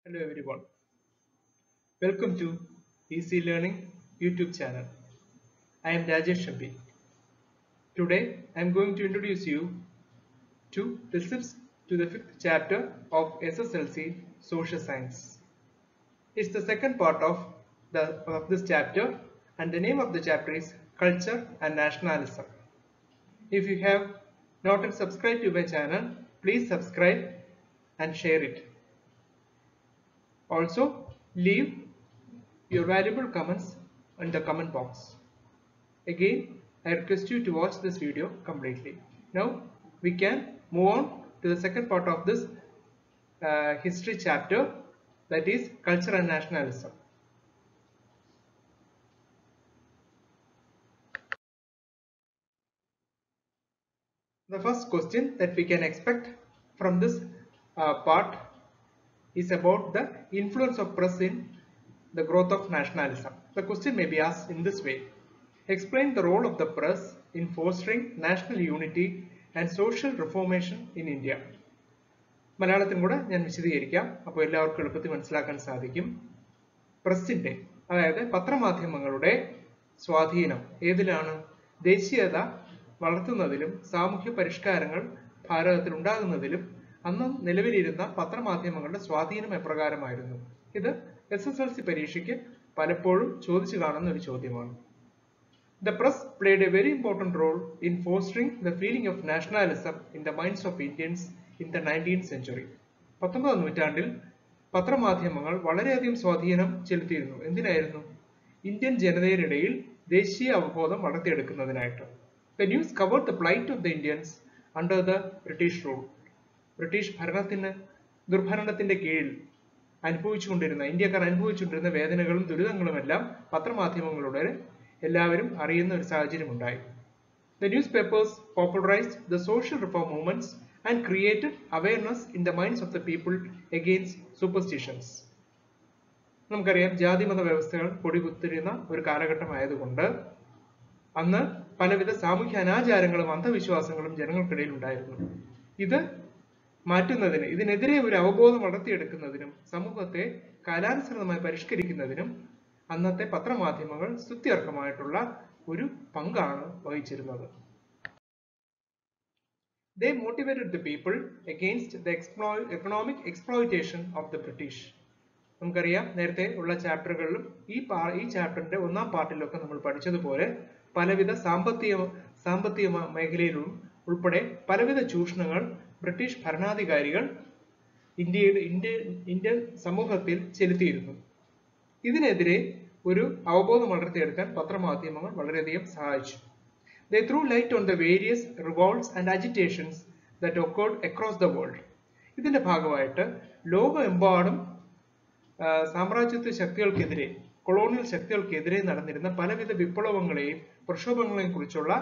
Hello everyone, welcome to Easy Learning YouTube channel. I am Rajesh Shambi. Today I am going to introduce you to the fifth chapter of SSLC Social Science. It's the second part of this chapter, and the name of the chapter is Culture and Nationalism. If you have not yet subscribed to my channel, please subscribe and share it. Also, leave your valuable comments in the comment box. Again, I request you to watch this video completely. Now, we can move on to the second part of this history chapter, that is Culture and Nationalism. The first question that we can expect from this part is about the influence of press in the growth of nationalism. The question may be asked in this way. Explain the role of the press in fostering national unity and social reformation in India. മലയാളത്തിലും കൂടെ ഞാൻ വിശദീകരിക്കാം, അപ്പോൾ എല്ലാവർക്കും എളുപ്പത്തിൽ മനസ്സിലാക്കാൻ സാധിക്കും. പ്രസിന്റെ, അതായത് പത്രമാധ്യമങ്ങളുടെ സ്വാധീനം ഏതിലാണ്? ദേശീയത വളർത്തുന്നതിലും സാമൂഹ്യ പരിഷ്കാരങ്ങൾ ഭാരതത്തിൽ ഉണ്ടാകുന്നതിലും അന്ന് നിലവിലിരുന്ന പത്രമാധ്യമങ്ങളുടെ സ്വാധീനം എപ്രകാരമായിരുന്നു? ഇത് SSLC പരീക്ഷയ്ക്ക് പലപ്പോഴും ചോദിച്ചു കാണുന്ന ഒരു ചോദ്യമാണ്. The press played a very important role in fostering the feeling of nationalism in the minds of Indians in the 19th century. 19ാം നൂറ്റാണ്ടിൽ പത്രമാധ്യമങ്ങൾ വളരെയധികം സ്വാധീനം ചെലുത്തിയിരുന്നു. എന്തിനായിരുന്നു? ഇന്ത്യൻ ജനതയിനിടയിൽ ദേശീയ അവബോധം വളർത്തിയെടുക്കുന്നതിനായിട്ട്. The news covered the plight of the Indians under the British rule. British ദുർഭരണത്തിന്റെ കീഴിൽ ഇന്ത്യക്കാർ അനുഭവിച്ചുകൊണ്ടിരുന്ന വേദനകളും ദുരിതങ്ങളുമെല്ലാം പത്രമാധ്യമങ്ങളുടെ എല്ലാവരും അറിയുന്ന ഒരു സാഹചര്യം ഉണ്ടായി. The newspapers popularized the social reform movements and created awareness in the minds of the people against superstitions. നമുക്കറിയാം, ജാതിമത വ്യവസ്ഥകൾ കൊടികുത്തിരുന്ന ഒരു കാലഘട്ടമായതുകൊണ്ട് അന്ന് പലവിധ സാമൂഹ്യ അനാചാരങ്ങളും അന്ധവിശ്വാസങ്ങളും ജനങ്ങൾക്കിടയിൽ ഉണ്ടായിരുന്നു. ഇത് മാറ്റുന്നതിന്, ഇതിനെതിരെ ഒരു അവബോധം വളർത്തിയെടുക്കുന്നതിനും സമൂഹത്തെ കാലാനുസൃതമായി പരിഷ്കരിക്കുന്നതിനും അന്നത്തെ പത്രമാധ്യമങ്ങൾ സ്തുത്യർഹമായിട്ടുള്ള ഒരു പങ്കാണ് വഹിച്ചിരുന്നത്. They motivated the people against the economic exploitation of the British. നമുക്കറിയാം, നേരത്തെ ഉള്ള ചാപ്റ്ററുകളിലും ഈ ചാപ്റ്ററിന്റെ ഒന്നാം പാർട്ടിലൊക്കെ നമ്മൾ പഠിച്ചതുപോലെ പലവിധ സാമ്പത്തിക മേഖലയിലും ഉൾപ്പെടെ പലവിധ ചൂഷണങ്ങൾ ബ്രിട്ടീഷ് ഭരണാധികാരികൾ ഇന്ത്യൻ സമൂഹത്തിൽ ചെലുത്തിയിരുന്നു. ഇതിനെതിരെ ഒരു അവബോധം വളർത്തിയെടുക്കാൻ പത്രമാധ്യമങ്ങൾ വളരെയധികം സഹായിച്ചു. They threw light on the various revolts and agitations that occurred across the world. ഇതിന്റെ ഭാഗമായിട്ട് ലോകമെമ്പാടും സാമ്രാജ്യത്വ ശക്തികൾക്കെതിരെ, കൊളോണിയൽ ശക്തികൾക്കെതിരെ നടന്നിരുന്ന പലവിധ വിപ്ലവങ്ങളെയും പ്രക്ഷോഭങ്ങളെയും കുറിച്ചുള്ള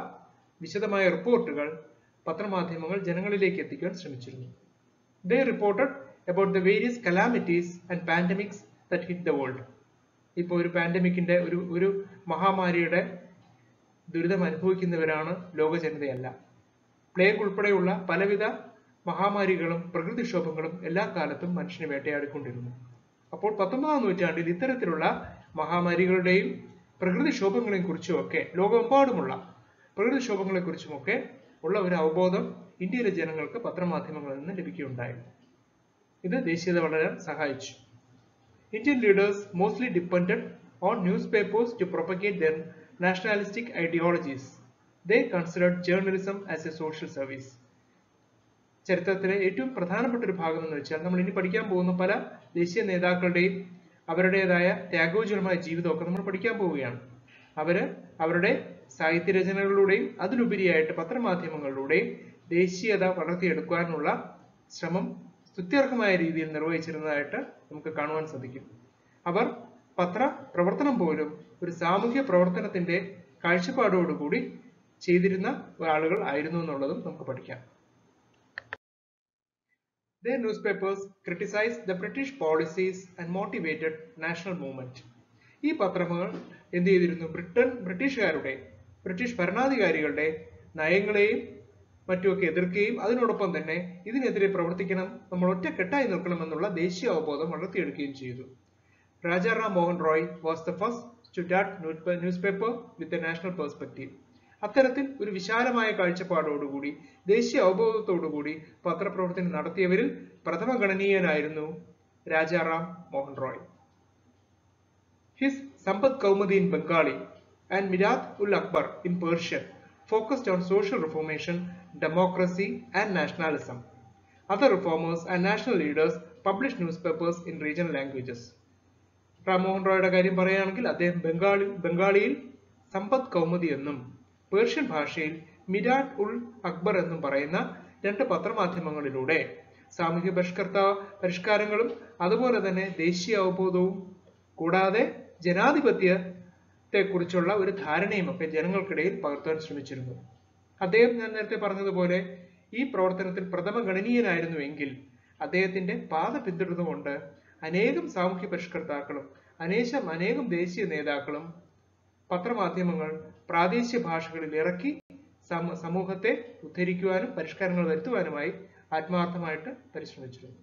വിശദമായ റിപ്പോർട്ടുകൾ പത്രമാധ്യമങ്ങൾ ജനങ്ങളിലേക്ക് എത്തിക്കാൻ ശ്രമിച്ചിരുന്നു. They reported about the various calamities and pandemics that hit the world. ഇപ്പോൾ ഒരു പാൻഡമിക്കിന്റെ ഒരു മഹാമാരിയുടെ ദുരിതം അനുഭവിക്കുന്നവരാണ് ലോക ജനതയല്ല. പ്ലേഗ് ഉൾപ്പെടെയുള്ള പലവിധ മഹാമാരികളും പ്രകൃതിക്ഷോഭങ്ങളും എല്ലാ കാലത്തും മനുഷ്യനെ വേട്ടയാടിക്കൊണ്ടിരുന്നു. അപ്പോൾ 19ാം നൂറ്റാണ്ടിൽ ഇത്തരത്തിലുള്ള മഹാമാരികളുടെയും പ്രകൃതിക്ഷോഭങ്ങളെയും കുറിച്ചുമൊക്കെ, ലോകമെമ്പാടുമുള്ള പ്രകൃതിക്ഷോഭങ്ങളെ കുറിച്ചുമൊക്കെ ഉള്ള ഒരു അവബോധം ഇന്ത്യയിലെ ജനങ്ങൾക്ക് പത്രമാധ്യമങ്ങളിൽ നിന്ന് ലഭിക്കുകയുണ്ടായി. ഇത് ദേശീയത വളരാൻ സഹായിച്ചു. Indian leaders mostly depended on newspapers to propagate their nationalistic ideologies. They considered journalism as a social service. ചരിത്രത്തിലെ ഏറ്റവും പ്രധാനപ്പെട്ട ഒരു ഭാഗം എന്ന് വെച്ചാൽ, നമ്മൾ ഇനി പഠിക്കാൻ പോകുന്ന പല ദേശീയ നേതാക്കളുടെയും അവരുടേതായ ത്യാഗോജ്വലമായ ജീവിതമൊക്കെ നമ്മൾ പഠിക്കാൻ പോവുകയാണ്. അവരുടെ സാഹിത്യരചനകളിലൂടെയും അതിലുപരിയായിട്ട് പത്രമാധ്യമങ്ങളിലൂടെയും ദേശീയത വളർത്തിയെടുക്കാനുള്ള ശ്രമം സ്തുത്യർഹമായ രീതിയിൽ നിർവഹിച്ചിരുന്നതായിട്ട് നമുക്ക് കാണുവാൻ സാധിക്കും. അവർ പത്ര പ്രവർത്തനം പോലും ഒരു സാമൂഹ്യ പ്രവർത്തനത്തിന്റെ കാഴ്ചപ്പാടോടുകൂടി ചെയ്തിരുന്ന ആളുകൾ ആയിരുന്നു എന്നുള്ളതും നമുക്ക് പഠിക്കാം. Their newspapers criticized the British policies and motivated national movement. ഈ പത്രങ്ങൾ എന്ത് ചെയ്തിരുന്നു? ബ്രിട്ടീഷ് ഭരണാധികാരികളുടെ നയങ്ങളെയും മറ്റുമൊക്കെ എതിർക്കുകയും അതിനോടൊപ്പം തന്നെ ഇതിനെതിരെ പ്രവർത്തിക്കണം, നമ്മൾ ഒറ്റക്കെട്ടായി നിൽക്കണമെന്നുള്ള ദേശീയ അവബോധം വളർത്തിയെടുക്കുകയും ചെയ്തു. Rajaram Mohan Roy was the first to start newspaper with a national perspective. അത്തരത്തിൽ ഒരു വിശാലമായ കാഴ്ചപ്പാടോടുകൂടി ദേശീയ അവബോധത്തോടുകൂടി പത്രപ്രവർത്തനം നടത്തിയവരിൽ പ്രഥമ ഗണനീയനായിരുന്നു Rajaram Mohan Roy. His Sampath Kaumudi in Bengali and Mirat-ul-Akbar in Persian focused on social reformation, democracy and nationalism. Other reformers and national leaders published newspapers in regional languages. Rammohan റോയുടെ കാര്യം പറയുകയാണെങ്കിൽ അദ്ദേഹം ബംഗാളിയിൽ സമ്പത്ത് കൗമുദി എന്നും Persian ഭാഷയിൽ മിരാറ്റ് ഉൽ അക്ബർ എന്നും പറയുന്ന 2 പത്രമാധ്യമങ്ങളിലൂടെ സാമൂഹ്യ പരിഷ്കാരങ്ങളും അതുപോലെ തന്നെ ദേശീയ അവബോധവും കൂടാതെ ജനാധിപത്യത്തെ കുറിച്ചുള്ള ഒരു ധാരണയും ഒക്കെ ജനങ്ങൾക്കിടയിൽ പകർത്താൻ ശ്രമിച്ചിരുന്നു. അദ്ദേഹം ഞാൻ നേരത്തെ പറഞ്ഞതുപോലെ ഈ പ്രവർത്തനത്തിൽ പ്രഥമ ഗണനീയനായിരുന്നുവെങ്കിൽ അദ്ദേഹത്തിന്റെ പാത പിന്തുടർന്നുകൊണ്ട് അനേകം സാമൂഹ്യ പരിഷ്കർത്താക്കളും അനേകം ദേശീയ നേതാക്കളും പത്രമാധ്യമങ്ങൾ പ്രാദേശിക ഭാഷകളിൽ ഇറക്കി സമൂഹത്തെ ഉദ്ധരിക്കുവാനും പരിഷ്കാരങ്ങൾ വരുത്തുവാനുമായി ആത്മാർത്ഥമായിട്ട് പരിശ്രമിച്ചിരുന്നു.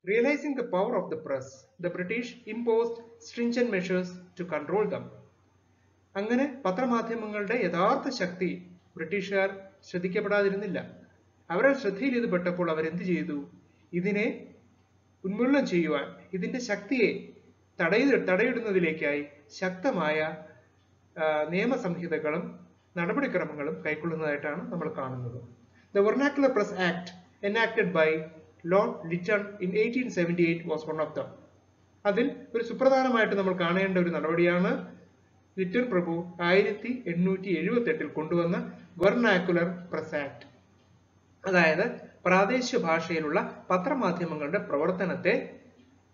Realizing the power of the press, the British imposed stringent measures to control them. അങ്ങനെ പത്രമാധ്യമങ്ങളുടെ യഥാർത്ഥ ശക്തി ബ്രിട്ടീഷുകാർ ശ്രദ്ധിക്കപ്പെടാതിരുന്നില്ല. അവരുടെ ശ്രദ്ധയിൽ ഇത് പെട്ടപ്പോൾ അവരെന്ത് ചെയ്തു? ഇതിനെ ഉന്മൂലനം ചെയ്യുവാൻ, ഇതിന്റെ ശക്തിയെ തടയിടുന്നതിലേക്കായി ശക്തമായ നിയമസംഹിതകളും നടപടിക്രമങ്ങളും കൈക്കൊള്ളുന്നതായിട്ടാണ് നമ്മൾ കാണുന്നത്. The Vernacular Press Act enacted by Lord Lytton in 1878 was one of them. അതിൽ ഒരു സുപ്രധാനമായിട്ട് നമ്മൾ കാണേണ്ട ഒരു നടപടിയാണ് ലിറ്റൺ പ്രഭു 1878 കൊണ്ടുവന്ന വെർനാക്കുലർ പ്രസ് ആക്ട്. അതായത് പ്രാദേശിക ഭാഷയിലുള്ള പത്രമാധ്യമങ്ങളുടെ പ്രവർത്തനത്തെ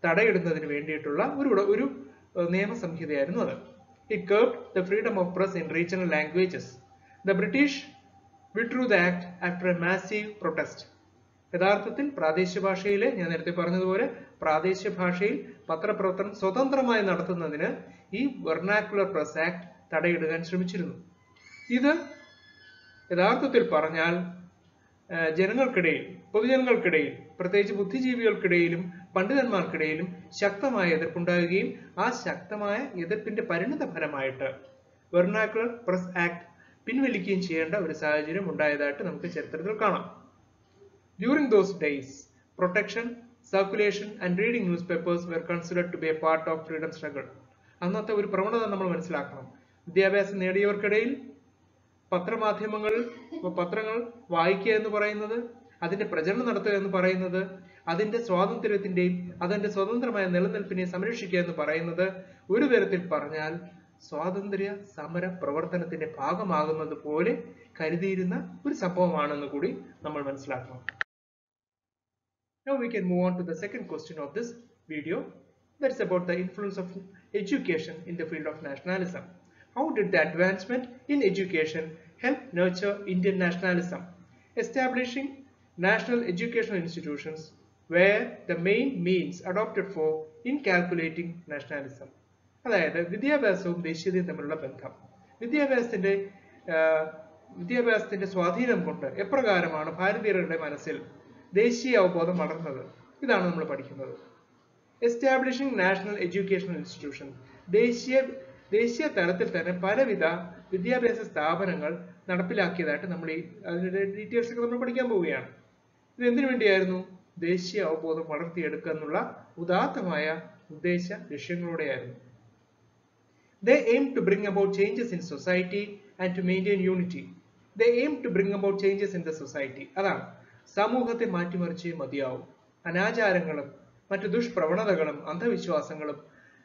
തടയിടുന്നതിന് വേണ്ടിയിട്ടുള്ള ഒരു നിയമസംഹിതയായിരുന്നു അത്. It curbed the freedom of press in regional languages. The British withdrew the act after a massive protest. യഥാർത്ഥത്തിൽ പ്രാദേശിക ഭാഷയിലെ, ഞാൻ നേരത്തെ പറഞ്ഞതുപോലെ പ്രാദേശിക ഭാഷയിൽ പത്രപ്രവർത്തനം സ്വതന്ത്രമായി നടത്തുന്നതിന് ഈ വെർനാക്കുലർ പ്രസ് ആക്ട് തടയിടാൻ ശ്രമിച്ചിരുന്നു. ഇത് യഥാർത്ഥത്തിൽ പറഞ്ഞാൽ ജനങ്ങൾക്കിടയിൽ, പൊതുജനങ്ങൾക്കിടയിൽ, പ്രത്യേകിച്ച് ബുദ്ധിജീവികൾക്കിടയിലും പണ്ഡിതന്മാർക്കിടയിലും ശക്തമായ എതിർപ്പുണ്ടാകുകയും ആ ശക്തമായ എതിർപ്പിന്റെ പരിണിത ഫലമായിട്ട് വെർനാക്കുലർ പ്രസ് ആക്ട് പിൻവലിക്കുകയും ചെയ്യേണ്ട ഒരു സാഹചര്യം ഉണ്ടായതായിട്ട് നമുക്ക് ചരിത്രത്തിൽ കാണാം. During those days, protection, circulation and reading newspapers were considered to be a part of freedom struggle. അന്നത്തെ ഒരു പ്രവണത നമ്മൾ മനസ്സിലാക്കണം. വിദ്യാഭ്യാസം നേടിയവർക്കിടയിൽ പത്രങ്ങൾ വായിക്കുക എന്ന് പറയുന്നത്, അതിന്റെ പ്രചരണം നടത്തുക എന്ന് പറയുന്നത്, അതിന്റെ സ്വാതന്ത്ര്യത്തിന്റെയും അതിന്റെ സ്വതന്ത്രമായ നിലനിൽപ്പിനെയും സംരക്ഷിക്കുക എന്ന് പറയുന്നത് ഒരു തരത്തിൽ പറഞ്ഞാൽ സ്വാതന്ത്ര്യ സമര പ്രവർത്തനത്തിന്റെ ഭാഗമാകുന്നത് പോലെ കരുതിയിരുന്ന ഒരു സംഭവമാണെന്ന് കൂടി നമ്മൾ മനസ്സിലാക്കണം. Now we can move on to the second question of this video. That is about the influence of education in the field of nationalism. How did the advancement in education help nurture Indian nationalism? Establishing national educational institutions were the main means adopted for in calculating nationalism. അതായത് വിദ്യാഭ്യാസവും ദേശീയതയും തമ്മിലുള്ള ബന്ധം. വിദ്യാഭ്യാസത്തിന്റെ സ്വാധീനം കൊണ്ട് എപ്രകാരമാണ് ഭാരതീയരുടെ മനസ്സിൽ ദേശീയ അവബോധം വളർന്നത്, ഇതാണ് നമ്മൾ പഠിക്കുന്നത്. എസ്റ്റാബ്ലിഷിംഗ് നാഷണൽ എഡ്യൂക്കേഷണൽ ഇൻസ്റ്റിറ്റ്യൂഷൻ, ദേശീയ തലത്തിൽ തന്നെ പലവിധ വിദ്യാഭ്യാസ സ്ഥാപനങ്ങൾ നടപ്പിലാക്കിയതായിട്ട് നമ്മൾ അതിന്റെ ഡീറ്റെയിൽസ് ഒക്കെ നമ്മൾ പഠിക്കാൻ പോവുകയാണ്. ഇത് എന്തിനു വേണ്ടിയായിരുന്നു? ദേശീയ അവബോധം വളർത്തിയെടുക്കുക എന്നുള്ള ഉദാത്തമായ ഉദ്ദേശ ലക്ഷ്യങ്ങളോടെയായിരുന്നു. They aim to bring about changes in society and to maintain unity. They aim to bring about changes in the society. അതാണ്, സമൂഹത്തെ മാറ്റിമറിച്ചേ മതിയാവും. അനാചാരങ്ങളും മറ്റു ദുഷ്പ്രവണതകളും അന്ധവിശ്വാസങ്ങളും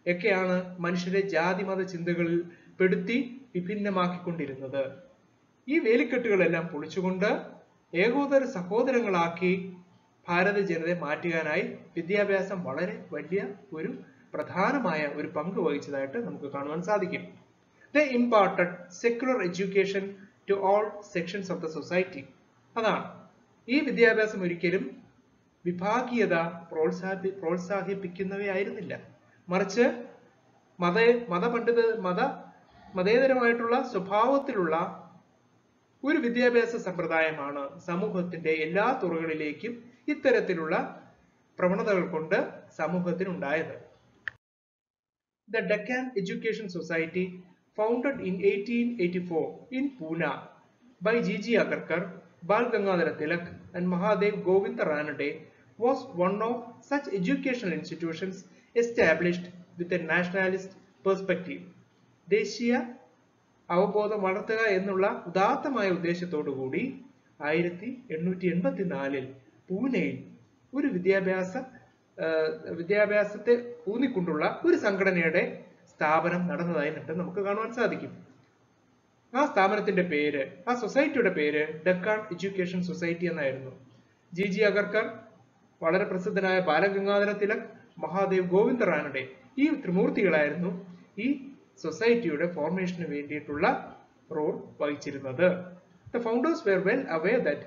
ഒക്കെയാണ് മനുഷ്യരെ ജാതിമത ചിന്തകളിൽ പെടുത്തി വിഭിന്നമാക്കിക്കൊണ്ടിരുന്നത്. ഈ വേലിക്കെട്ടുകളെല്ലാം പൊളിച്ചുകൊണ്ട് ഏകോദര സഹോദരങ്ങളാക്കി ഭാരത ജനതയെ മാറ്റുവാനായി വിദ്യാഭ്യാസം വളരെ വലിയ ഒരു പ്രധാനമായ ഒരു പങ്ക് വഹിച്ചതായിട്ട് നമുക്ക് കാണുവാൻ സാധിക്കും. They imparted secular education to all sections of the society. അതാണ്, ഈ വിദ്യാഭ്യാസം ഒരിക്കലും വിഭാഗീയത പ്രോത്സാഹിപ്പിക്കുന്നവയായിരുന്നില്ല, മറിച്ച് മതേതരമായിട്ടുള്ള സ്വഭാവത്തിലുള്ള ഒരു വിദ്യാഭ്യാസ സമ്പ്രദായമാണ് സമൂഹത്തിന്റെ എല്ലാ തുറകളിലേക്കും ഇത്തരത്തിലുള്ള പ്രവണതകൾ കൊണ്ട് സമൂഹത്തിനുണ്ടായത്. The Deccan Education Society, founded in 1884 in Pune by G.G. Agarkar, Bal Gangadhar Tilak and Mahadev Govind Ranade, was one of such educational institutions established with a nationalist perspective. ദേശീയ അവബോധം വളർത്തുക എന്നുള്ള ഉദാത്തമായ ഉദ്ദേശത്തോടുകൂടി 1884 പൂനെയിൽ ഒരു വിദ്യാഭ്യാസത്തെ ഊന്നിക്കൊണ്ടുള്ള ഒരു സംഘടനയുടെ സ്ഥാപനം നടന്നതായി നമുക്ക് കാണുവാൻ സാധിക്കും. ആ സ്ഥാപനത്തിന്റെ പേര്, ആ സൊസൈറ്റിയുടെ പേര് ഡക്കാൻ എഡ്യൂക്കേഷൻ സൊസൈറ്റി എന്നായിരുന്നു. ജി അഗർക്കർ, വളരെ പ്രസിദ്ധനായ ബാലഗംഗാധര തിലക്, മഹാദേവ് ഗോവിന്ദ് റാനഡെ, ഈ ത്രിമൂർത്തികളായിരുന്നു ഈ സൊസൈറ്റിയുടെ ഫോർമേഷന് വേണ്ടിയിട്ടുള്ള role വഹിച്ചിരുന്നത്. The founders were well aware that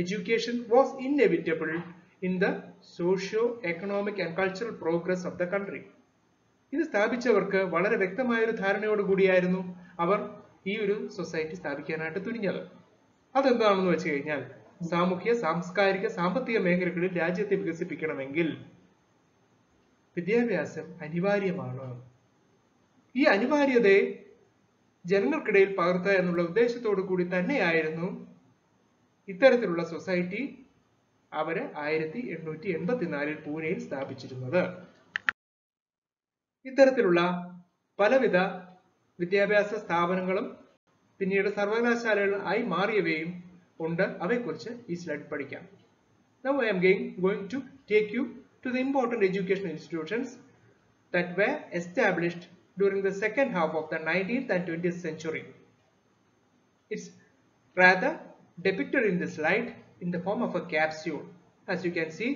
education was inevitable in the socio-economic and cultural progress of the country. ഇത് സ്ഥാപിച്ചവർക്ക് വളരെ വ്യക്തമായ ഒരു ധാരണയോട് കൂടിയായിരുന്നു അവർ ഈ ഒരു സൊസൈറ്റി സ്ഥാപിക്കാനായിട്ട് തുനിഞ്ഞത്. അതെന്താണെന്ന് വെച്ച് കഴിഞ്ഞാൽ, സാമൂഹ്യ, സാംസ്കാരിക, സാമ്പത്തിക മേഖലകളിൽ രാജ്യത്തെ വികസിപ്പിക്കണമെങ്കിൽ വിദ്യാഭ്യാസം അനിവാര്യമാണ്. ഈ അനിവാര്യതയെ ജനങ്ങൾക്കിടയിൽ പകർത്തുക എന്നുള്ള ഉദ്ദേശത്തോടു കൂടി തന്നെയായിരുന്നു ഇത്തരത്തിലുള്ള സൊസൈറ്റി അവര് 1884 പൂനെയിൽ സ്ഥാപിച്ചിരുന്നത്. ഇത്തരത്തിലുള്ള പലവിധ വിദ്യാഭ്യാസ സ്ഥാപനങ്ങളും പിന്നീട് സർവകലാശാലകൾ ആയി മാറിയവയും ഉണ്ട്. അവയെക്കുറിച്ച് ഈ സ്ലൈഡ് പഠിക്കാം. Now I am going to take you to the important educational institutions that were established during the second half of the 19th and 20th century. It's rather depicted in the slide in the form of a capsule. As you can see,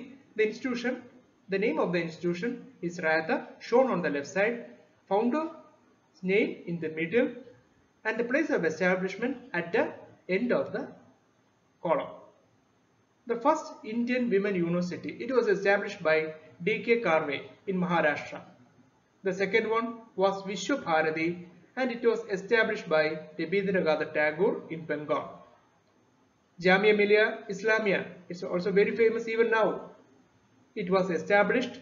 the name of the institution is rather shown on the left side, founder's name in the middle, and the place of establishment at the end of the column. The first Indian Women University, it was established by D.K. Karve in Maharashtra. The second one was Vishwa Bharati, and it was established by Rabindranath Tagore in Bengal. Jamia Millia Islamia is also very famous even now. It was established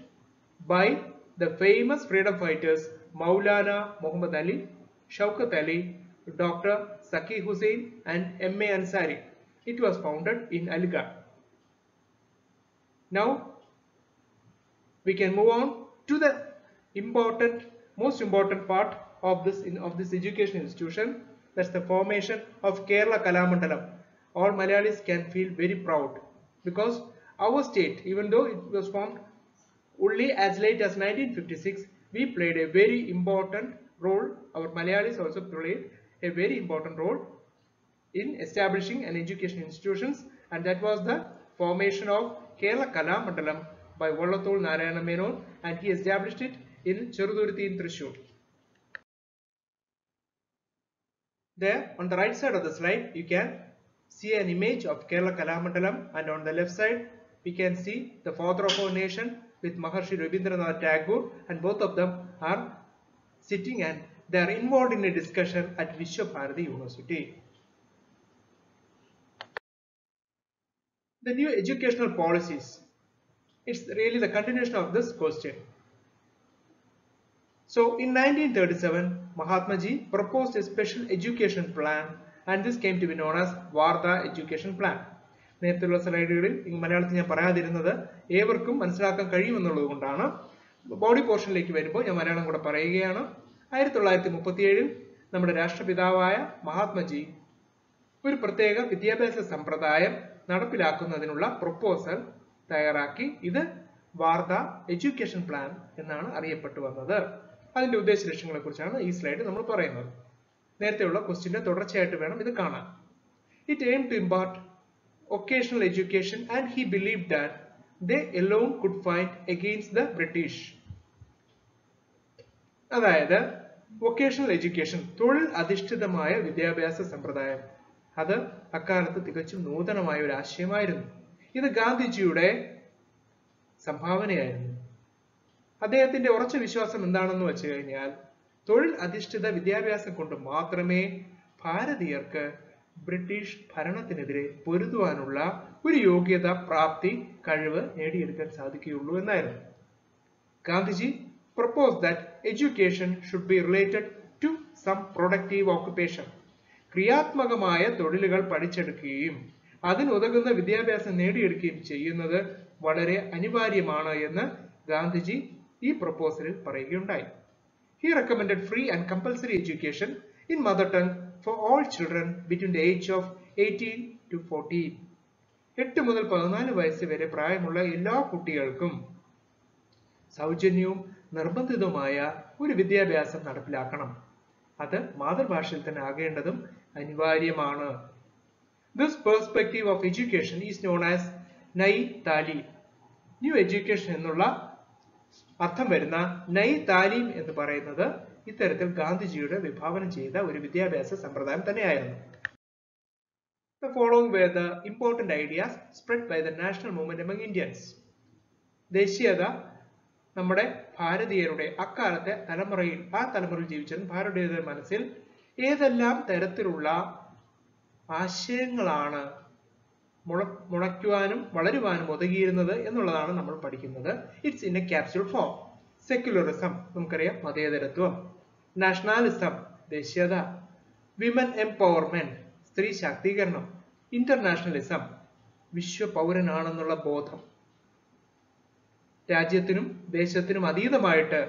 by the famous freedom fighters Maulana Muhammad Ali, Shaukat Ali, Dr. Saki Hussain and M.A. Ansari. It was founded in Aligarh. Now we can move on to the most important part of this education institution. That's the formation of Kerala Kalamandalam. All Malayalis can feel very proud because our state, even though it was formed only as late as 1956, we played a very important role. Our Malayalis also played a very important role in establishing an education institutions, and that was the formation of Kerala Kalamandalam by Vallathol Narayana Menon, and he established it in Cheruthurthi in Thrissur. There on the right side of the slide you can see an image of Kerala Kalamandalam, and on the left side we can see the father of our nation with Maharshi Rabindranath Tagore, and both of them are sitting and they are involved in a discussion at Vishwa Bharati University. The new educational policies, it's really the continuation of this question. So in 1937, Mahatma Ji proposed a special education plan, and this came to be known as Varda Education Plan. നേരത്തെയുള്ള സ്ലൈഡുകളിൽ മലയാളത്തിൽ ഞാൻ പറയാതിരുന്നത് ഏവർക്കും മനസ്സിലാക്കാൻ കഴിയുമെന്നുള്ളത് കൊണ്ടാണ്. Body പോർഷനിലേക്ക് വരുമ്പോൾ ഞാൻ മലയാളം കൂടെ പറയുകയാണ്. 1937 നമ്മുടെ രാഷ്ട്രപിതാവായ മഹാത്മജി ഒരു പ്രത്യേക വിദ്യാഭ്യാസ സമ്പ്രദായം നടപ്പിലാക്കുന്നതിനുള്ള പ്രൊപ്പോസൽ തയ്യാറാക്കി. ഇത് വാർധ എഡ്യൂക്കേഷൻ പ്ലാൻ എന്നാണ് അറിയപ്പെട്ടു വന്നത്. അതിന്റെ ഉദ്ദേശ ലക്ഷ്യങ്ങളെ കുറിച്ചാണ് ഈ സ്ലൈഡ് നമ്മൾ പറയുന്നത്. നേരത്തെയുള്ള ക്വസ്റ്റ്യന്റെ തുടർച്ചയായിട്ട് വേണം ഇത് കാണാൻ. It aimed to impart occasional education, and he believed that they alone could fight against the British. അതായത് വൊക്കേഷണൽ എഡ്യൂക്കേഷൻ, തൊഴിൽ അധിഷ്ഠിതമായ വിദ്യാഭ്യാസ സമ്പ്രദായം, അത് അക്കാലത്ത് തികച്ചും നൂതനമായ ഒരു ആശയമായിരുന്നു. ഇത് ഗാന്ധിജിയുടെ സംഭാവനയായിരുന്നു. അദ്ദേഹത്തിന്റെ ഉറച്ച വിശ്വാസം എന്താണെന്ന് വെച്ച് കഴിഞ്ഞാൽ, തൊഴിൽ അധിഷ്ഠിത വിദ്യാഭ്യാസം കൊണ്ട് മാത്രമേ ഭാരതീയർക്ക് ബ്രിട്ടീഷ് ഭരണത്തിനെതിരെ പൊരുതുവാനുള്ള ഒരു യോഗ്യത, പ്രാപ്തി, കഴിവ് നേടിയെടുക്കാൻ സാധിക്കുകയുള്ളൂ എന്നായിരുന്നു. Gandhiji proposed that education should be related to some productive occupation. ക്രിയാത്മകമായ തൊഴിലുകൾ പഠിച്ചെടുക്കുകയും അതിനുതകുന്ന വിദ്യാഭ്യാസം നേടിയെടുക്കുകയും ചെയ്യുന്നത് വളരെ അനിവാര്യമാണ് എന്ന് ഗാന്ധിജി ഈ പ്രപ്പോസലിൽ പറയുകയുണ്ടായി. He recommended free and compulsory education in mother tongue for all children between the age of 18 to 14. 8 മുതൽ 14 വയസ്സ് വരെ പ്രായമുള്ള എല്ലാ കുട്ടികൾക്കും സൗജന്യവും നിർബന്ധിതവുമായ ഒരു വിദ്യാഭ്യാസം നടപ്പിലാക്കണം. അത് മാതൃഭാഷയിൽ തന്നെ ആകേണ്ടതും അനിവാര്യമാണ്. This perspective of education is known as നൈ താലീം. ന്യൂ എഡ്യൂക്കേഷൻ എന്നുള്ള അർത്ഥം വരുന്ന നൈ താലീം എന്ന് പറയുന്നത് ഇത്തരത്തിൽ ഗാന്ധിജിയുടെ വിഭാവനം ചെയ്ത ഒരു വിദ്യാഭ്യാസ സമ്പ്രദായം തന്നെയായിരുന്നു. The following were the important ideas spread by the national movement among Indians. ദേശീയത നമ്മുടെ ഭാരതീയരുടെ അക്കാലത്തെ തലമുറയിൽ ജീവിച്ചിരുന്ന ഭാരതീയരുടെ മനസ്സിൽ ഏതെല്ലാം തരത്തിലുള്ള ആശയങ്ങളാണ് മുളയ്ക്കുവാനും വളരുവാനും ഒതുങ്ങിയിരുന്നത് എന്നുള്ളതാണ് നമ്മൾ പഠിക്കുന്നത്. It's in A capsule form. Secularism നമുക്കറിയാം, മതേതരത്വം. നാഷണാലിസം ദേശീയത. വിമൻ എംപവർമെന്റ് സ്ത്രീ ശാക്തീകരണം. ഇന്റർനാഷണലിസം വിശ്വ പൗരനാണെന്നുള്ള ബോധം. രാജ്യത്തിനും ദേശത്തിനും അതീതമായിട്ട്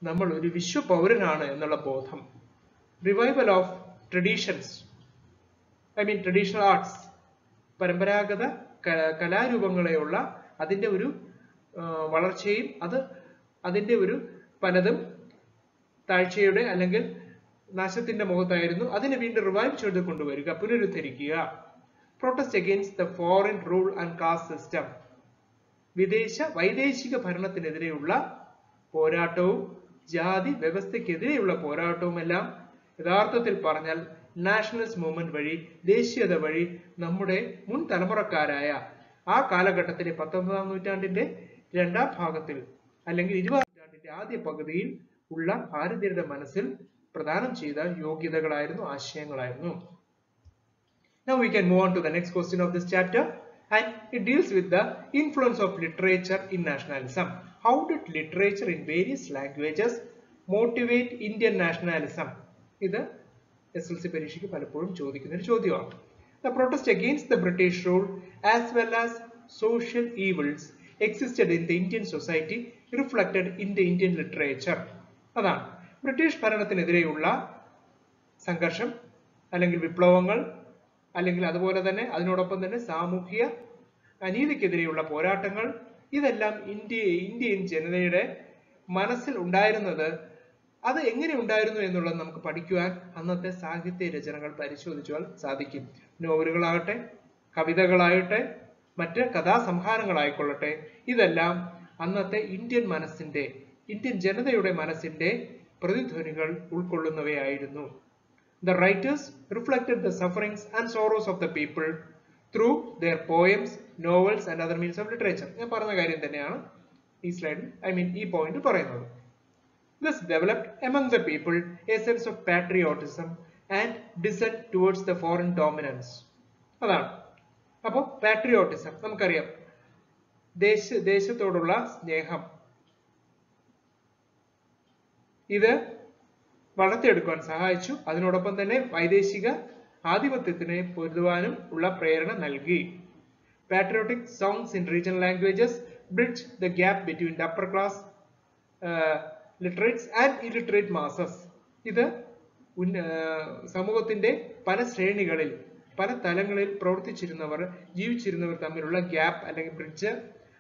നമ്മൾ ഒരു വിശ്വ പൗരനാണ് എന്നുള്ള ബോധം. Revival of traditions, traditional arts, പരമ്പരാഗത കലാരൂപങ്ങളെയുള്ള അതിൻ്റെ ഒരു വളർച്ചയും അതിൻ്റെ ഒരു പലതും താഴ്ചയുടെ അല്ലെങ്കിൽ നാശത്തിന്റെ മുഖത്തായിരുന്നു. അതിനെ വീണ്ടും റിവൈവ് ചെയ്ത് കൊണ്ടുവരിക, പുനരുദ്ധരിക്കുക. Protest against the foreign rule and caste system, വൈദേശിക ഭരണത്തിനെതിരെയുള്ള പോരാട്ടവും ജാതി വ്യവസ്ഥയ്ക്കെതിരെയുള്ള പോരാട്ടവും എല്ലാം യഥാർത്ഥത്തിൽ പറഞ്ഞാൽ നാഷണലിസ്റ്റ് മൂവ്മെന്റ് വഴി, ദേശീയത വഴി നമ്മുടെ മുൻ തലമുറക്കാരായ ആ കാലഘട്ടത്തിലെ 19ാം നൂറ്റാണ്ടിന്റെ രണ്ടാം ഭാഗത്തിൽ അല്ലെങ്കിൽ 20ാം നൂറ്റാണ്ടിന്റെ ആദ്യ പകുതിയിൽ ഉള്ള ഭാരതീയരുടെ മനസ്സിൽ പ്രദാനം ചെയ്ത യോഗ്യതകളായിരുന്നു, ആശയങ്ങളായിരുന്നു. Now we can move on to the next question of this chapter, and it deals with the influence of literature in nationalism. How did literature in various languages motivate Indian nationalism? ഇത് SLC പരീക്ഷയ്ക്ക് പലപ്പോഴും ചോദിക്കുന്ന ഒരു ചോദ്യമാണ്. The protest against the British rule as well as social evils existed in the Indian society reflected in the Indian literature. അതാണ് British ഭരണത്തിനെതിരെയുള്ള സംഘർഷം അല്ലെങ്കിൽ വിപ്ലവങ്ങൾ, അല്ലെങ്കിൽ അതുപോലെ തന്നെ അതിനോടൊപ്പം തന്നെ സാമൂഹിക അനീതിക്കെതിരെയുള്ള പോരാട്ടങ്ങൾ, ഇതെല്ലാം ഇന്ത്യൻ ജനതയുടെ മനസ്സിൽ ഉണ്ടായിരുന്നത്. അത് എങ്ങനെ ഉണ്ടായിരുന്നു എന്നുള്ളത് നമുക്ക് പഠിക്കുവാൻ അന്നത്തെ സാഹിത്യ രചനകൾ പരിശോധിച്ചാൽ സാധിക്കും. നോവലുകളാകട്ടെ, കവിതകളാകട്ടെ, മറ്റ് കഥാസംഹാരങ്ങളായിക്കൊള്ളട്ടെ, ഇതെല്ലാം അന്നത്തെ ഇന്ത്യൻ ജനതയുടെ മനസ്സിന്റെ പ്രതിധ്വനികൾ ഉൾക്കൊള്ളുന്നവയായിരുന്നു. The writers reflected the sufferings and sorrows of the people through their poems, novels and other means of literature. ഞാൻ പറഞ്ഞ കാര്യം തന്നെയാണ് ഈ സ്ലൈഡിൽ ഈ പോയിന്റ് പറയുന്നത്. This developed among the people a sense of patriotism and dissent towards the foreign dominance. അതാണ്. അപ്പോൾ പാട്രിയോട്ടിസം നമുക്കറിയാം, ദേശത്തോടുള്ള സ്നേഹം. ഇത് വളർത്തിയെടുക്കുവാൻ സഹായിച്ചു. അതിനോടൊപ്പം തന്നെ വൈദേശിക ആധിപത്യത്തിന് പൊരുതുവാനും ഉള്ള പ്രേരണ നൽകി. Patriotic songs in regional languages bridge the gap between the upper class literates and illiterate masses. ഇത് സമൂഹത്തിന്റെ പല ശ്രേണികളിൽ, പല തലങ്ങളിൽ ജീവിച്ചിരുന്നവർ തമ്മിലുള്ള ഗ്യാപ്പ് അല്ലെങ്കിൽ ബ്രിഡ്ജ്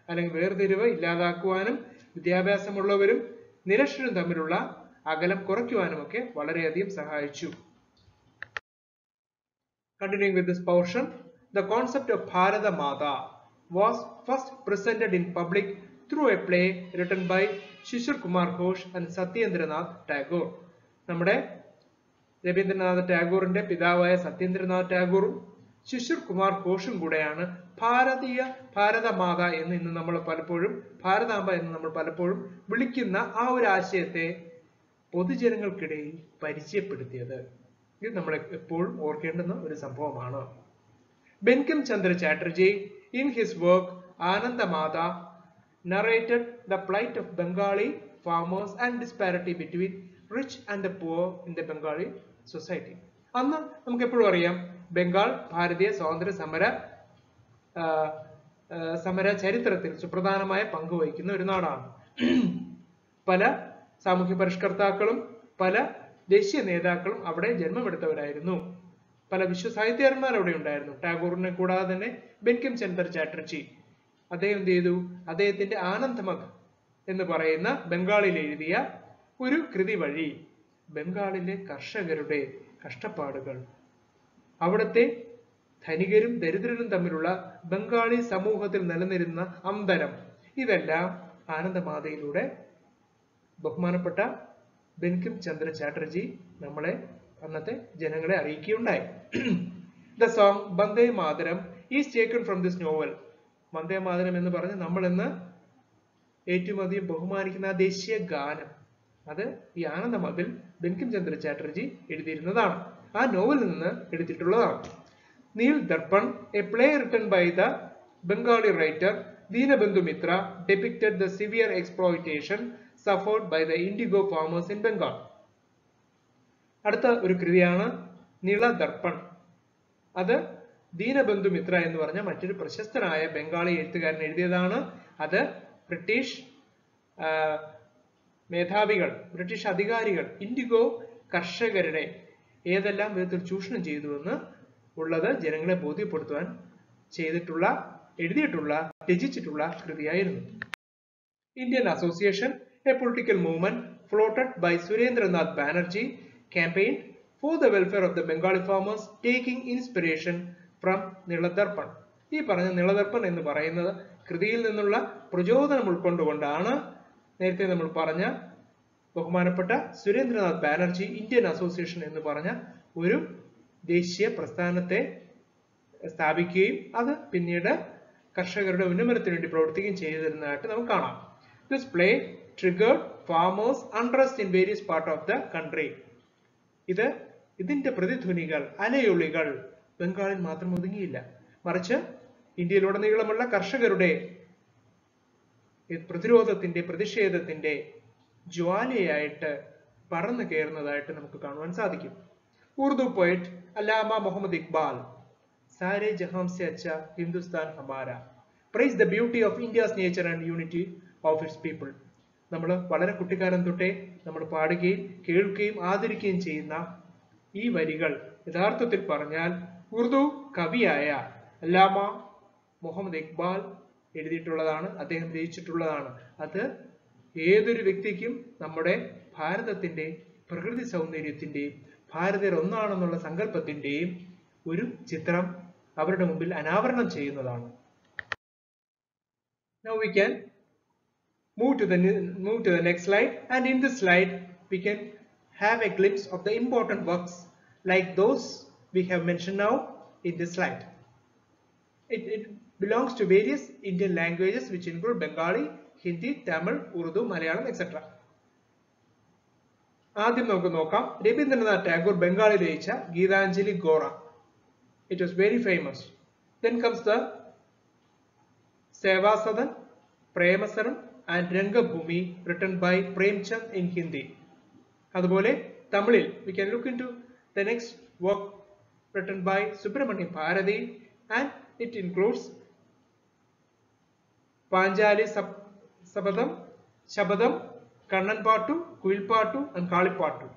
അല്ലെങ്കിൽ വേർതിരിവ് ഇല്ലാതാക്കുവാനും വിദ്യാഭ്യാസമുള്ളവരും നിരക്ഷരരും തമ്മിലുള്ള അകലം കുറയ്ക്കുവാനുമൊക്കെ വളരെയധികം സഹായിച്ചു. Continuing with this portion, the concept of Bharata Mata was first presented in public through a play written by Shishir Kumar Ghosh and Satyendranath Tagore. നമ്മുടെ രവീന്ദ്രനാഥ് ടാഗോറിന്റെ പിതാവായ സത്യേന്ദ്രനാഥ് ടാഗോറും ശിശിർ കുമാർ ഘോഷും കൂടെയാണ് ഭാരതമാത എന്ന് ഇന്ന് നമ്മൾ പലപ്പോഴും ഭാരതാംബ എന്ന് നമ്മൾ പലപ്പോഴും വിളിക്കുന്ന ആ ഒരു ആശയത്തെ പൊതുജനങ്ങൾക്കിടയിൽ പരിചയപ്പെടുത്തിയത്. ഇത് നമ്മൾ എപ്പോഴും ഓർക്കേണ്ടുന്ന ഒരു സംഭവമാണ്. Bankim Chandra Chatterjee, in his work Anandamata, narrated the plight of Bengali farmers and disparity between rich and the poor in the Bengali society. അന്ന് നമുക്ക് എപ്പോഴും അറിയാം, ബംഗാൾ ഭാരതീയ സ്വാതന്ത്ര്യ സമര ചരിത്രത്തിൽ സുപ്രധാനമായ പങ്ക് വഹിക്കുന്ന ഒരു നാടാണ്. പല സാമൂഹ്യ പരിഷ്കർത്താക്കളും പല ദേശീയ നേതാക്കളും അവിടെ ജന്മമെടുത്തവരായിരുന്നു. പല വിശ്വസാഹിത്യകാരന്മാർ അവിടെ ഉണ്ടായിരുന്നു. ടാഗോറിനെ കൂടാതെ തന്നെ ബങ്കിം ചന്ദ്ര ചാറ്റർജി അദ്ദേഹം എന്ത് ചെയ്തു, അദ്ദേഹത്തിന്റെ ആനന്ദമഗ് എന്ന് പറയുന്ന ബംഗാളിൽ എഴുതിയ ഒരു കൃതി വഴി ബംഗാളിലെ കർഷകരുടെ കഷ്ടപ്പാടുകൾ, അവിടുത്തെ ധനികരും ദരിദ്രരും തമ്മിലുള്ള ബംഗാളി സമൂഹത്തിൽ നിലനിരുന്ന അന്തരം, ഇതെല്ലാം ആനന്ദമാതയിലൂടെ ബഹുമാനപ്പെട്ട ബങ്കിം ചന്ദ്ര ചാറ്റർജി നമ്മളെ അന്നത്തെ ജനങ്ങളെ അറിയിക്കുകയുണ്ടായി. The song Bande Mataram is taken from this novel. Vande Mataram എന്ന് പറഞ്ഞ് നമ്മൾ ഇന്ന് ഏറ്റവും അധികം ബഹുമാനിക്കുന്ന ആ ദേശീയ ഗാനം, അത് ഈ ആനന്ദമതിൽ ബങ്കിം ചന്ദ്ര ചാറ്റർജി എഴുതിയിരുന്നതാണ്. ആ നോവലിൽ നിന്ന് എടുത്തിട്ടുള്ളതാണ്. Nil Darpan, a play written by the Bengali writer Dinabandhu Mitra, depicted the severe exploitation suffered by the indigo farmers in Bengal. അടുത്ത ഒരു കൃതിയാണ് നീള ദർപ്പൺ. അത് ദീനബന്ധു മിത്ര എന്ന് പറഞ്ഞ മറ്റൊരു പ്രശസ്തനായ ബംഗാളി എഴുത്തുകാരൻ എഴുതിയതാണ്. അത് ബ്രിട്ടീഷ് മേധാവികൾ, ബ്രിട്ടീഷ് അധികാരികൾ ഇൻഡിഗോ കർഷകരുടെ ഏതെല്ലാം വിധത്തിൽ ചൂഷണം ചെയ്തുവെന്ന് ഉള്ളത് ജനങ്ങളെ ബോധ്യപ്പെടുത്തുവാൻ എഴുതിയിട്ടുള്ള രചിച്ചിട്ടുള്ള കൃതിയായിരുന്നു. Indian association, a political movement floated by Surendranath Banerjee, campaigned for the welfare of the Bengali farmers, taking inspiration from നിളദർപ്പൺ. ഈ പറഞ്ഞ നിളദർപ്പൺ എന്ന് പറയുന്നത് കൃതിയിൽ നിന്നുള്ള പ്രചോദനം ഉൾക്കൊണ്ടുകൊണ്ടാണ് നേരത്തെ നമ്മൾ പറഞ്ഞ ബഹുമാനപ്പെട്ട സുരേന്ദ്രനാഥ് ബാനർജി ഇന്ത്യൻ അസോസിയേഷൻ എന്ന് പറഞ്ഞ ഒരു ദേശീയ പ്രസ്ഥാനത്തെ സ്ഥാപിക്കുകയും അത് പിന്നീട് കർഷകരുടെ ഉന്നമനത്തിന് വേണ്ടി പ്രവർത്തിക്കുകയും ചെയ്തിരുന്നതായിട്ട് നമുക്ക് കാണാം. This play triggered farmers' unrest in various parts of the country. ഇതിന്റെ പ്രതിധ്വനികൾ, അലയൊളികൾ ബംഗാളിൽ മാത്രം ഒതുങ്ങിയില്ല, മറിച്ച് ഇന്ത്യയിലുടനീളമുള്ള കർഷകരുടെ പ്രതിരോധത്തിന്റെ, പ്രതിഷേധത്തിന്റെ ജ്വാലയായിട്ട് പറന്നു കയറുന്നതായിട്ട് നമുക്ക് കാണുവാൻ സാധിക്കും. ഉറുദു പോയറ്റ് അല്ലാമ മുഹമ്മദ് ഇക്ബാൽ, സാരെ ജഹാം സെ അച്ഛാ Hindustan Hamara, praise the beauty of India's nature and unity of its people. നമ്മൾ വളരെ കുട്ടിക്കാലം തൊട്ടേ നമ്മൾ പാടുകയും കേൾക്കുകയും ആദരിക്കുകയും ചെയ്യുന്ന ഈ വരികൾ യഥാർത്ഥത്തിൽ പറഞ്ഞാൽ ഉറുദു കവിയായ അല്ലാമ മുഹമ്മദ് ഇക്ബാൽ എഴുതിയിട്ടുള്ളതാണ്, അദ്ദേഹം രചിച്ചിട്ടുള്ളതാണ്. അത് ഏതൊരു വ്യക്തിക്കും നമ്മുടെ ഭാരതത്തിന്റെ പ്രകൃതി സൗന്ദര്യത്തിന്റെയും ഭാരതീയർ ഒന്നാണെന്നുള്ള സങ്കല്പത്തിന്റെയും ഒരു ചിത്രം അവരുടെ മുമ്പിൽ അനാവരണം ചെയ്യുന്നതാണ്. Now we can move to the next slide, and in this slide we can have a glimpse of the important works like those we have mentioned now in this slide. It belongs to various Indian languages which include Bengali, Hindi, Tamil, Urdu, Malayalam, etc. ആദ്യം നമുക്ക് നോക്കാം രവീന്ദ്രനാഥ് ടാഗോർ ബംഗാളിൽ രചിച്ച Geethanjali Gora. It was very famous. Then comes the Sevasadan, Premasaram and Rangabhumi written by Premchand in Hindi. അതുപോലെ തമിഴിൽ we can look into the next work written by Subramaniam Bharati, and it includes Panjali Sabadam, Kannan Pattu, Kuil Pattu and Kali Pattu.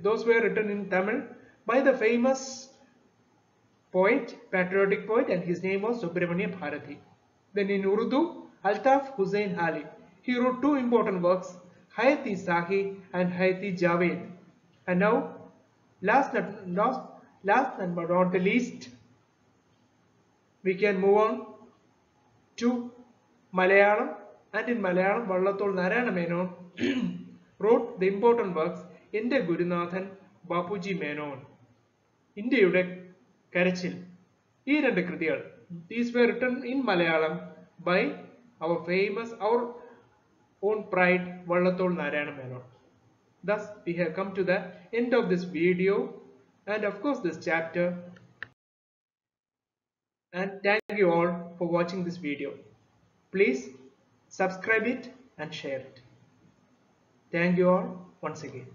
Those were written in Tamil by the famous poet, patriotic poet, and his name was Subramaniam Bharati. Then in Urdu, Altaf Hussain Ali. He wrote two important works, Hayat-e-Sahi and Hayat-e-Javed. And now, last but not the least, we can move on to Malayalam. And in Malayalam, Vallathol Narayana Menon wrote the important works Inde Gurunathan Bapuji Menon, Indiyude Karachil. ഈ രണ്ട് കൃതികൾ, these were written in Malayalam by our own pride Vallathol Narayana Menon. Thus we have come to the end of this video. and of course this chapter. And thank you all for watching this video. Please subscribe it and share it. Thank you all once again.